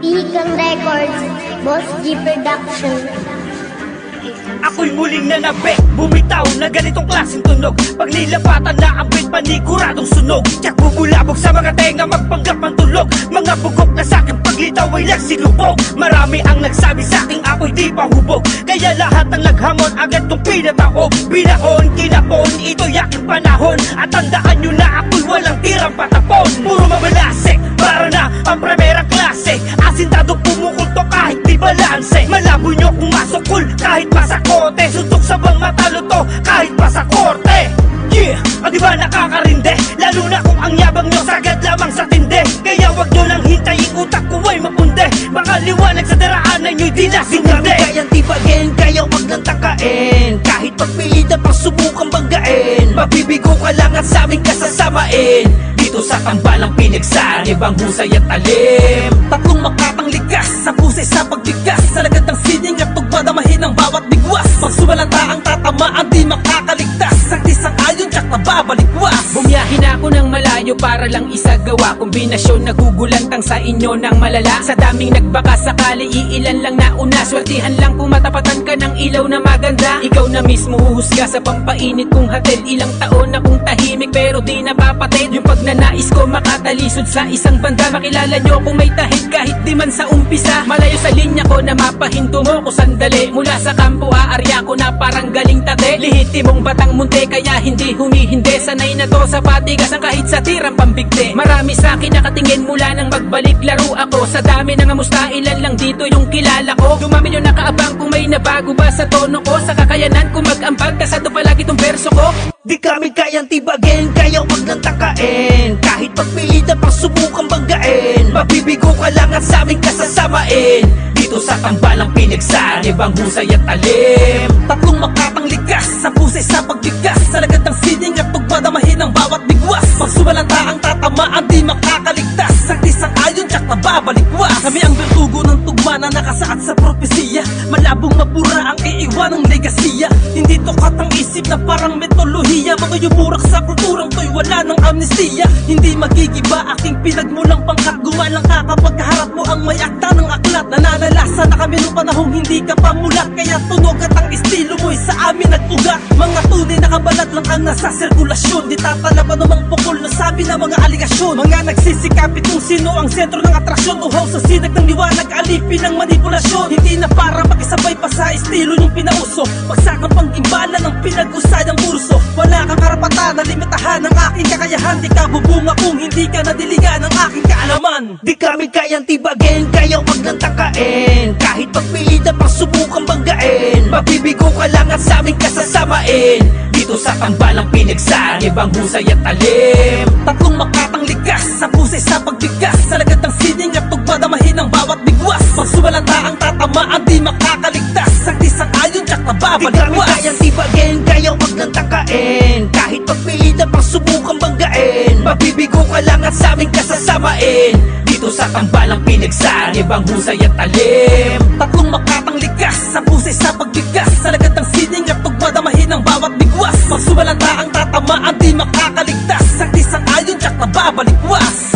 Ikang Records, Boss G Production. Ako'y muling nanabik, bumitaw na ganitong klaseng tunog. Pag nilapatan na ang beat, paniguradong sunog. Tsak bubulabog sa mga tenga, magpanggap ang tulog. Mga bugok na sa'king paglitaw ay nagsilubog. Marami ang nagsabi sa'king ako'y di pa hubog. Kaya lahat ng naghamon, agad kong pinatao. Binahon, kinapon, ito'y aking panahon. At tandaan nyo na ako'y walang tirang patapon. Puro mabalasik, para na ang primerang klase. Asintadong pumukulto kahit di balanse. Malabo nyo kung masukul kahit masakote. Suntok sa bang matalo to kahit pa sa korte. Yeah, di ba nakakarinde? Lalo na kung ang yabang nyo sagad lamang sa tinde. Kaya wag nyo lang hintayin utak ko ay mapunde. Baka liwanag sa daraanan nyo'y di nasinde. Kayang tibagin, kaya wag nang takain. Kahit pagpilitan pang subukang banggain. Mabibigo ka lang at sa aming kasasamain. Dito sa tambalang pinagsaan, ibang husay at talim. Tatlong makatang ligas, sa pusay sa pagbigas. Sa lagad ng sining at tugmadamahin ang bawat bigwas. Pag sumalanta ang tatamaan, di makakaligtas. Ang tisang ayon, tsak na babalikwas. Bumiyahin ako ng malayo para lang isagawa. Kombinasyon nagugulantang sa inyo ng malala. Sa daming nagbaka sakali, iilan lang nauna. Swertihan lang kung matapatan ka ng ilaw na maganda. Ikaw na mismo huhusga sa pampainit kong hatid. Ilang taon na kung tahimik pero di napapatid. Yung pagnanais ko makatalisod sa isang banda. Makilala nyo kung may tahid kahit di man sa umpisa. Malayo sa linya ko na mapahinto mo ko sandali. Mula sa kampo aarya ko na parang galing tate. Lihitimong batang munti kaya hindi humihindi. Sanay na to sa patigasan kahit sa tirang pambigti. Marami sa akin nakatingin mula nang magbalik laro ako. Sa dami ng amusta ilan lang dito yung kilala ko. Dumami yung nakaabang kung may nabago ba sa tono ko. Sa kakayanan ko mag-ambag kasado palagi tong verso ko. Di kami kayang tibagin, kaya wag nang takain. Kahit pagpilitan pang subukang banggain. Mabibigo ka lang at sa aming kasasamain. Dito sa tambalang pinagsaan, ibang husay at talim. Tatlong makatang ligas, sa pusay sa pagbigas. Sa lagad ng sining at tugmadamahin ang bawat bigwas. Pag sumalanta ang tatamaan, di makakaligtas. Ang tisang ayon, tsak na babalikwas. Kami ang bertugo ng tugma na nakasaad sa propesiya. Malabong mapura ang iiwan ng legasiya. Hindi tokat ang isip na parang metodolohiya. Mga yumurak sa kulturang to'y wala ng amnesia. Hindi magigiba aking pinagmulang pangkat. Gumalang ka kapag kaharap mo ang may akta ng aklat. Nananalasa na kami nung panahong hindi ka pamulat. Kaya tunog at ang estilo mo'y sa amin nag-ugat. Mga tunay na kabalat lang ang nasa sirkulasyon. Di tatalaban namang pukol na sabi na mga aligasyon. Mga nagsisikapit kung sino ang sentro ng atraksyon. Uhaw sa sinag ng liwanag, alipin ng manipulasyon. Hindi na para makisabay pa sa estilo yung pinauso. Pagsakang pang-imbala ng pinag-usayang kurso. Wala kang karapatan na limitahan ng aking kakayahan. Di ka bubunga kung hindi ka nadiligan ng aking kaalaman. Di kami kayang tibagin, kaya wag nang takain. Kahit pagpilitan pang subukang banggain. Mabibigo ka lang at sa aming kasasamain. Dito sa tambalang pinagsaan, ibang husay at talim. Tatlong makatang ligas, sa pusay sa pagbigas. Sa lagad ng sining at tugmadamahin ang bawat bigwas. Pag sumalanta ang tatamaan, di makakaligtas. Ang tisang ayon, tsak na babalikwas. Di kami kayang tibagin, kaya wag nang takain. Kahit pagpilitan pang subukang banggain. Mabibigo ka lang at sa aming kasasamain. Dito sa tambalang pinagsaan, ibang husay at talim. Tatlong makatang ligas, sa pusay sa pagbigas. Sa lagad ng sining at tugmadamahin ang bawat bigwas. Pag sumalanta ang tatamaan, di makakaligtas. Ang tisang ayon, tsak na babalikwas.